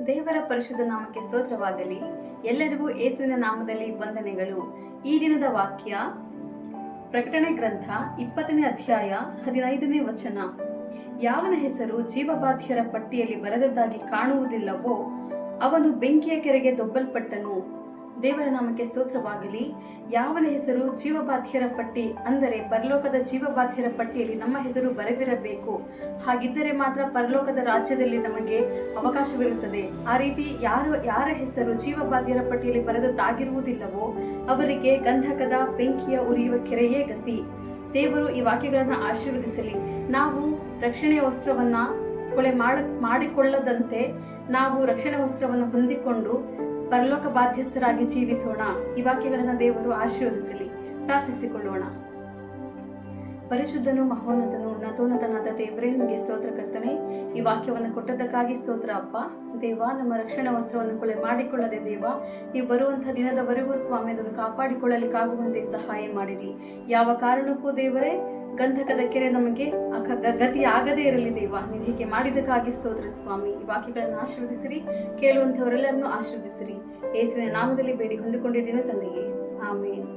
ದೇವರ ಪರಿಶುದ್ಧ ನಾಮಕ್ಕೆ ಸ್ತೋತ್ರವಾಗಲಿ. ಎಲ್ಲರಿಗೂ ಯೇಸುವಿನ ನಾಮದಲ್ಲಿ ವಂದನೆಗಳು. ಈ ದಿನದ ವಾಕ್ಯ ಪ್ರಕಟಣೆ ಗ್ರಂಥ 20ನೇ ಅಧ್ಯಾಯ 15ನೇ ವಚನ. ಯಾವನ ಹೆಸರು ಜೀವಬಾಧ್ಯರ ಪಟ್ಟಿಯಲ್ಲಿ ಬರೆದದ್ದಾಗಿ ಕಾಣುವುದಿಲ್ಲವೋ ಅವನು ಬೆಂಕಿಯ ಕೆರೆಗೆ ದೊಬ್ಬಲ್ಪಟ್ಟನು. ದೇವರ ನಾಮಕ್ಕೆ ಸ್ತೋತ್ರವಾಗಲಿ. ಯಾವನ ಹೆಸರು ಜೀವಬಾಧ್ಯರ ಪಟ್ಟಿ ಅಂದರೆ ಪರಲೋಕದ ಜೀವಬಾಧ್ಯರ ಪಟ್ಟಿಯಲ್ಲಿ ನಮ್ಮ ಹೆಸರು ಬರೆದಿರಬೇಕು. ಹಾಗಿದ್ದರೆ ಮಾತ್ರ ಪರಲೋಕದ ರಾಜ್ಯದಲ್ಲಿ ನಮಗೆ ಅವಕಾಶವಿರುತ್ತದೆ. ಆ ರೀತಿ ಯಾರ ಹೆಸರು ಜೀವಬಾಧ್ಯರ ಪಟ್ಟಿಯಲ್ಲಿ ಬರೆದದ್ದಾಗಿರುವುದಿಲ್ಲವೋ ಅವರಿಗೆ ಗಂಧಕದ ಬೆಂಕಿಯ ಉರಿಯುವ ಕೆರೆಯೇ ಗತಿ. ದೇವರು ಈ ವಾಕ್ಯಗಳನ್ನು ಆಶೀರ್ವದಿಸಲಿ. ನಾವು ರಕ್ಷಣೆಯ ವಸ್ತ್ರವನ್ನ ಮಾಡಿಕೊಳ್ಳದಂತೆ ನಾವು ರಕ್ಷಣೆ ವಸ್ತ್ರವನ್ನು ಹೊಂದಿಕೊಂಡು ಪರಲೋಕ ಬಾಧ್ಯಸ್ಥರಾಗಿ ಜೀವಿಸೋಣ. ಈ ವಾಕ್ಯಗಳನ್ನು ದೇವರು ಆಶೀರ್ವದಿಸಲಿ. ಪ್ರಾರ್ಥಿಸಿಕೊಳ್ಳೋಣ. ಪರಿಶುದ್ಧನು ಮಹೋನ್ನತನು ನತೋನ್ನತನಾದ ದೇವರೇ, ನಿಮಗೆ ಸ್ತೋತ್ರ ಕರ್ತನೆ. ಈ ವಾಕ್ಯವನ್ನು ಕೊಟ್ಟದ್ದಕ್ಕಾಗಿ ಸ್ತೋತ್ರ ಅಪ್ಪ. ದೇವ, ನಮ್ಮ ರಕ್ಷಣಾ ವಸ್ತ್ರವನ್ನು ಮಾಡಿಕೊಳ್ಳದೆ ದೇವ, ನೀವು ಬರುವಂತಹ ದಿನದವರೆಗೂ ಸ್ವಾಮಿ ಅದನ್ನು ಕಾಪಾಡಿಕೊಳ್ಳಲಿಕ್ಕಾಗುವಂತೆ ಸಹಾಯ ಮಾಡಿರಿ. ಯಾವ ಕಾರಣಕ್ಕೂ ದೇವರೇ ಗಂಧಕದ ಕೆರೆ ನಮಗೆ ಗತಿ ಆಗದೇ ಇರಲಿ ದೇವ. ನೀವು ಹೀಗೆ ಮಾಡಿದ್ದಕ್ಕಾಗಿ ಸ್ತೋತ್ರ ಸ್ವಾಮಿ. ಈ ವಾಕ್ಯಗಳನ್ನು ಆಶೀರ್ವದಿಸಿರಿ. ಕೇಳುವಂತವರೆಲ್ಲರನ್ನು ಆಶೀರ್ವದಿಸಿರಿ. ಯೇಸುವಿನ ನಾಮದಲ್ಲಿ ಬೇಡಿ ಹೊಂದಿಕೊಂಡಿದ್ದೇನೆ ತಂದೆಗೆ. ಆಮೇನ್.